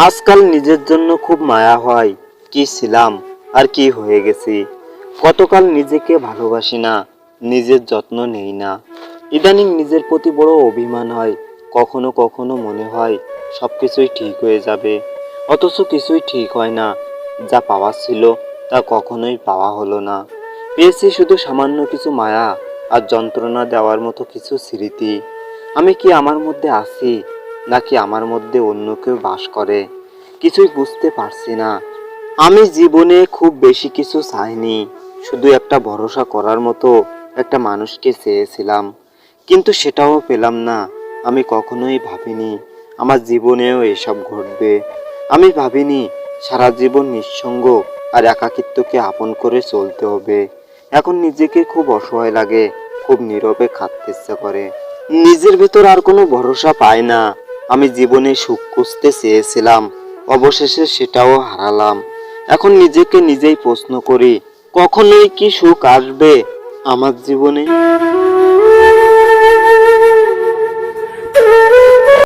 আজকাল নিজের জন্য খুব মায়া হয়, কি ছিলাম আর কি হয়ে গেছি। কতকাল নিজেকে ভালোবাসি না, নিজের যত্ন নেই না। ইদানিং নিজের প্রতি বড় অভিমান হয়। কখনো কখনো মনে হয় সবকিছুই ঠিক হয়ে যাবে, অথচ কিছুই ঠিক হয় না। যা পাওয়া ছিল তা কখনোই পাওয়া হলো না। পেয়েছি শুধু সামান্য কিছু মায়া আর যন্ত্রণা দেওয়ার মতো কিছু স্মৃতি। আমি কি আমার মধ্যে আছি, নাকি আমার মধ্যে অন্য কেউ বাস করে? কিছুই বুঝতে পারছি না। আমি জীবনে খুব বেশি কিছু চাইনি, শুধু একটা ভরসা করার মতো একটা মানুষকে চেয়েছিলাম, কিন্তু সেটাও পেলাম না। আমি কখনোই ভাবিনি আমার জীবনেও এসব ঘটবে। আমি ভাবিনি সারা জীবন নিঃসঙ্গ আর একাকিত্বকে আপন করে চলতে হবে। এখন নিজেকে খুব অসহায় লাগে, খুব নীরবে কাঁদতে ইচ্ছা করে। নিজের ভেতর আর কোনো ভরসা পাই না। আমি জীবনে সুখ খুঁজতে চেয়েছিলাম, অবশেষে সেটাও হারালাম। এখন নিজেকে নিজেই প্রশ্ন করি, কখনোই কি সুখ আসবে আমার জীবনে?